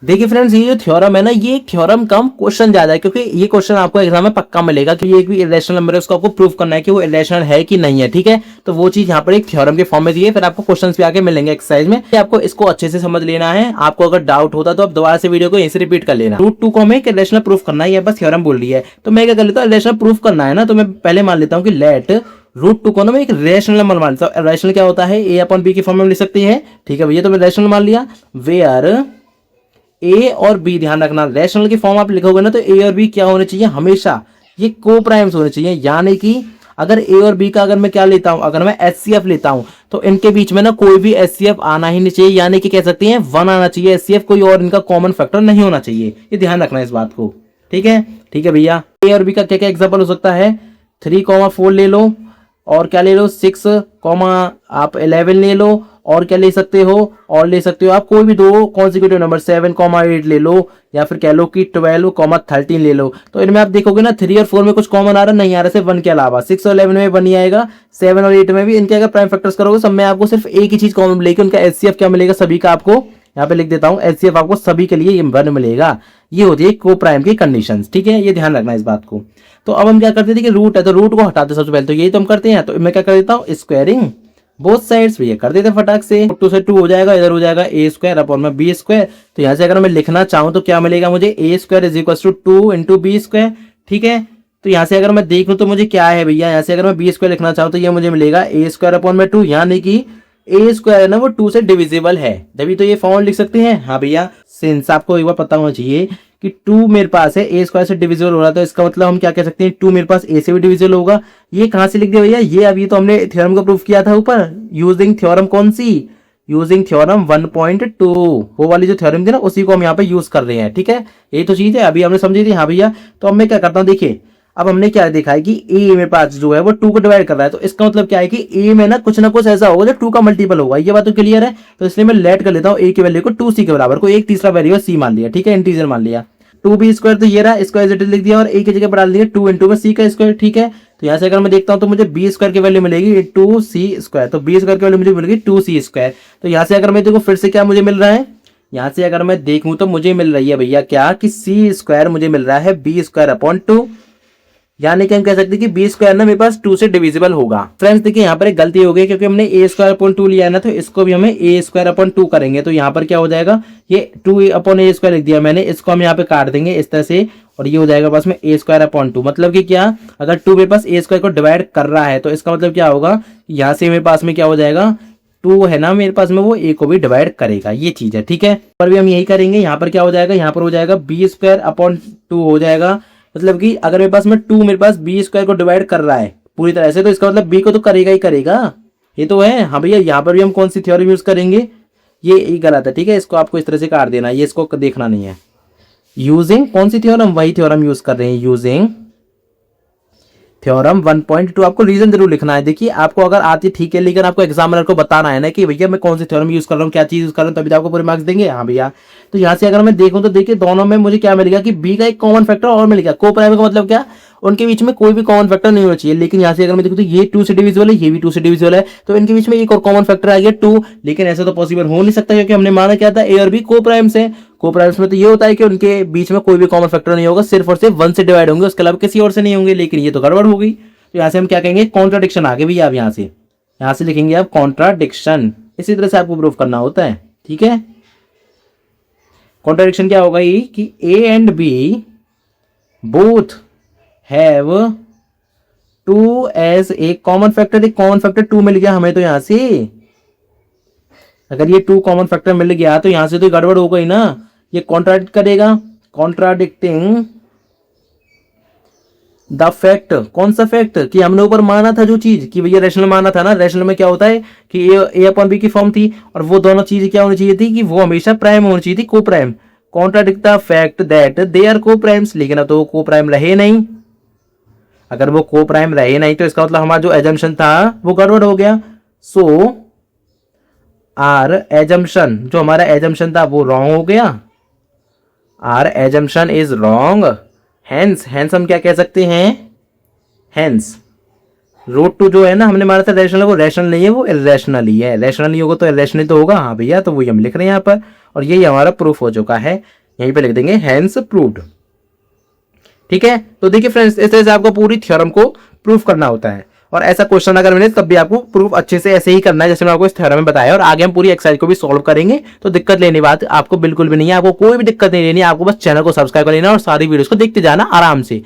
देखिए फ्रेंड्स, ये जो थ्योरम है ना, ये एक थ्योरम कम क्वेश्चन ज्यादा है, क्योंकि ये क्वेश्चन आपको एग्जाम में पक्का मिलेगा कि ये एक भी इरेशनल नंबर है, उसको आपको प्रूव करना है कि वो इरेशनल है कि नहीं है। ठीक है, तो वो चीज यहाँ पर एक थ्योरम के फॉर्म में दी है, फिर आपको क्वेश्चन भी आगे मिलेंगे एक्सरसाइज में। आपको इसको अच्छे से समझ लेना है। आपको अगर डाउट होता तो आप दोबारा से वीडियो को यहीं से रिपीट कर लेना। रूट टू को हमें इरेशनल प्रूफ करना है, ये बस थ्योरम बोल रही है। तो मैं क्या कर लेता हूँ, इरेशनल प्रूफ करना है ना, तो मैं पहले मान लेता हूँ कि लेट रूट टू को ना मैं एक रेशनल नंबर मान लेता हूँ। रेशनल क्या होता है, ए अपॉन बी की फॉर्म में लिख सकती है। ठीक है भैया, तो मैं रेशनल मान लिया। वेयर ए और बी, ध्यान रखना रैशनल की फॉर्म आप लिखोगे ना तो ए और बी क्या होने चाहिए, हमेशा ये को प्राइम्स होने चाहिए। यानी कि अगर ए और बी का अगर मैं क्या लेता हूं, अगर मैं एचसीएफ लेता हूं तो इनके बीच में ना कोई भी एचसीएफ आना ही नहीं चाहिए, यानी कि कह सकते हैं 1 आना चाहिए एचसीएफ, कोई और इनका कॉमन फैक्टर नहीं होना चाहिए। ये ध्यान रखना इस बात को। ठीक है भैया। ए और बी का क्या क्या एग्जाम्पल हो सकता है, 3,4 ले लो, और क्या ले लो 6, आप 11 ले लो, और क्या ले सकते हो, और ले सकते हो आप कोई भी दो कॉन्सिक्यूटिव नंबर 7,8 ले लो, या फिर कह लो कि 12,13 ले लो। तो इनमें आप देखोगे ना 3 और 4 में कुछ कॉमन आ रहा नहीं आ रहा, सिर्फ 1 के अलावा। 6 और 11 में 1 ही आएगा, 7 और 8 में भी। इनके अगर प्राइम फैक्टर्स करोगे सब में आपको सिर्फ एक ही चीज कॉमन मिलेगी, उनका एचसीएफ क्या मिलेगा सभी का, आपको यहाँ पे लिख देता हूँ, एचसीएफ आपको सभी के लिए 1 मिलेगा। ये होती है को प्राइम की कंडीशंस। ठीक है, ये ध्यान रखना इस बात को। तो अब हम क्या करते थे कि रूट है तो रूट को हटाते सबसे पहले, तो यही तो हम करते हैं। तो मैं क्या कर देता हूँ, स्क्वायरिंग बोथ साइड्स, ये कर देते फटाक से। 2 से 2 हो जाएगा, इधर हो जाएगा ए स्क्वायर अपॉन में बी स्क्वायर। तो यहाँ से अगर मैं लिखना चाहूँ तो क्या मिलेगा मुझे, A square is equal to 2 into B square. ठीक है, तो यहाँ से अगर मैं देखूँ तो मुझे क्या है भैया, यहाँ से अगर मैं बी स्क्वायर लिखना चाहूँ तो ये मुझे मिलेगा ए स्क्वायर अपॉन में 2, यानी कि ए स्क्वायर है ना वो 2 से डिविजिबल है, तभी तो ये फॉर्म लिख सकते हैं। हाँ भैया, सिंस आपको एक बार पता होना चाहिए कि 2 मेरे पास है, ए स्क्वायर से डिविजिबल हो रहा है, तो इसका मतलब हम क्या कह सकते हैं, 2 मेरे पास ए से भी डिविजिबल होगा। ये कहां से लिख दिया भैया, ये अभी तो हमने थ्योरम का प्रूफ किया था ऊपर, यूजिंग थ्योरम कौन सी, यूजिंग थ्योरम 1.2, वो वाली जो थ्योरम थी ना उसी को हम यहाँ पे यूज कर रहे हैं। ठीक है, यही तो चीज है अभी हमने समझी थी। हाँ भैया, तो अब मैं क्या करता हूँ, देखिए अब हमने क्या देखा है कि ए मेरे पास जो है वो 2 को डिवाइड कर रहा है, तो इसका मतलब क्या है कि ए में ना कुछ ऐसा होगा जो 2 का मल्टीपल होगा। ये बात तो क्लियर है। तो इसलिए मैं लेट कर लेता हूँ ए की वैल्यू को 2c के बराबर, को एक तीसरा वेरिएबल सी मान लिया। ठीक है, इंटीजर मान लिया। 2b स्क्वायर तो ये रहा, इसको एज इट इज लिख दिया और ए की जगह पर डाल दिया 2 इंटू में सी का स्क्वायर। ठीक है, तो यहाँ से अगर मैं देखता हूँ तो मुझे बी स्क्वायर की वैल्यू मिलेगी 2c स्क्वायर, तो बी स्क्वायर की वैल्यू मुझे मिलेगी 2c स्क्वायर। तो यहाँ से अगर मैं देखो फिर से क्या मुझे मिल रहा है, यहाँ से अगर मैं देखूं तो मुझे मिल रही है भैया क्या, कि सी स्क्वायर मुझे मिल रहा है बी स्क्वायर अपॉन 2, यानी कि हम कह सकते हैं कि बी स्क्वायर ना मेरे पास 2 से डिविजिबल होगा। फ्रेंड्स देखिए यहाँ पर एक गलती हो गई, क्योंकि हमने ए स्क्वायर अपॉन 2 लिया है ना, तो इसको भी हमें ए स्क्वायर अपॉन 2 करेंगे। तो यहाँ पर क्या हो जाएगा, ये 2 अपॉन ए स्क्वायर लिख दिया मैंने, इसको हम यहाँ पे काट देंगे इस तरह से, और ये हो जाएगा पास में ए स्क्वायर अपॉन 2। मतलब कि क्या, अगर 2 मेरे पास ए स्क्वायर को डिवाइड कर रहा है तो इसका मतलब क्या होगा, यहाँ से मेरे पास में क्या हो जाएगा, 2 है ना मेरे पास में, वो ए को भी डिवाइड करेगा, ये चीज है। ठीक है, पर भी हम यही करेंगे। यहाँ पर क्या हो जाएगा, यहाँ पर हो जाएगा बी स्क्वायर अपॉन 2 हो जाएगा। मतलब कि अगर मेरे पास में 2 मेरे पास बी स्क्वायर को डिवाइड कर रहा है पूरी तरह से, तो इसका मतलब बी को तो करेगा ही करेगा, ये तो है। हाँ भैया, यहाँ पर भी हम कौन सी थ्योरम यूज करेंगे, ये गलत है। ठीक है, इसको आपको इस तरह से काट देना, ये इसको देखना नहीं है। यूजिंग कौन सी थ्योरम, वही थ्योरम यूज कर रहे हैं, यूजिंग थ्योरम 1.2। आपको रीजन जरूर लिखना है। देखिए आपको अगर आती ठीक है, लेकिन आपको एग्जामिनर को बताना है ना कि भैया मैं कौन सी थ्योरम यूज कर रहा हूँ, क्या चीज यूज कर रहा हूँ, तभी तो आपको पूरे मार्क्स देंगे। हाँ भैया, तो यहाँ से अगर मैं देखूं तो देखिए दोनों में मुझे क्या मिलेगा कि बी का एक कॉमन फैक्टर और मिल गया। को प्राइम का मतलब क्या, उनके बीच में कोई भी कॉमन फैक्टर नहीं होना चाहिए। लेकिन यहाँ से अगर मैं देखूं तो ये 2 से डिविजिबल है, ये भी 2 से डिविजिबल है, तो इनके बीच में एक और कॉमन फैक्टर आ गया 2। लेकिन ऐसा तो पॉसिबल हो नहीं सकता, क्योंकि हमने माना क्या था, ए और बी को प्राइम से। को प्राइम्स में तो ये होता है कि उनके बीच में कोई भी कॉमन फैक्टर नहीं होगा, सिर्फ और सिर्फ 1 से डिवाइड होंगे, उसके अलावा किसी और से नहीं होंगे। लेकिन ये तो गड़बड़ हो गई। तो यहाँ से हम क्या कहेंगे, कॉन्ट्राडिक्शन आगे भी। आप यहाँ से लिखेंगे आप कॉन्ट्राडिक्शन, इसी तरह से आपको प्रूव करना होता है। ठीक है, कॉन्ट्राडिक्शन क्या होगा ये, कि A and B both have 2 as a common factor. एक कॉमन फैक्टर 2 मिल गया हमें, तो यहां से अगर ये 2 कॉमन फैक्टर मिल गया तो यहां से तो गड़बड़ हो गई ना, ये कॉन्ट्राडिक्ट करेगा। कॉन्ट्राडिक्टिंग द फैक्ट, कौन सा फैक्ट, कि हमने ऊपर माना था जो चीज, कि भैया रैशनल माना था ना, रैशनल में क्या होता है कि ए अपॉन बी की फॉर्म थी, और वो दोनों चीजें क्या होनी चाहिए थी, कि वो हमेशा प्राइम होनी चाहिए थी, coprime. Contradict the fact that they are coprimes, लेकिन अब तो वो को प्राइम रहे नहीं। अगर वो को प्राइम रहे नहीं तो इसका मतलब हमारा जो एजम्पशन था वो गड़बड़ हो गया। सो आर एजम्पशन, जो हमारा एजम्पशन था वो रॉन्ग हो गया। Our assumption is wrong. Hence हम क्या कह सकते हैं, हेंस रूट टू जो है ना हमने माना था रैशनल, वो रैशनल नहीं है, वो इरेशनल ही है। रैशनल नहीं होगा तो इरेशनल तो होगा। हाँ भैया, तो वही हम लिख रहे हैं यहाँ पर, और यही हमारा प्रूफ हो चुका है। यहीं पे लिख देंगे हैंस प्रूव्ड। ठीक है, तो देखिए फ्रेंड्स, इस तरह से आपको पूरी थ्योरम को प्रूफ करना होता है। और ऐसा क्वेश्चन अगर मिले तब भी आपको प्रूफ अच्छे से ऐसे ही करना है जैसे मैं आपको इस थ्योरम में बताया। और आगे हम पूरी एक्सरसाइज को भी सॉल्व करेंगे, तो दिक्कत लेने बात आपको बिल्कुल भी नहीं है। आपको कोई भी दिक्कत नहीं लेनी है, आपको बस चैनल को सब्सक्राइब कर लेना और सारी वीडियोस को देखते जाना आराम से।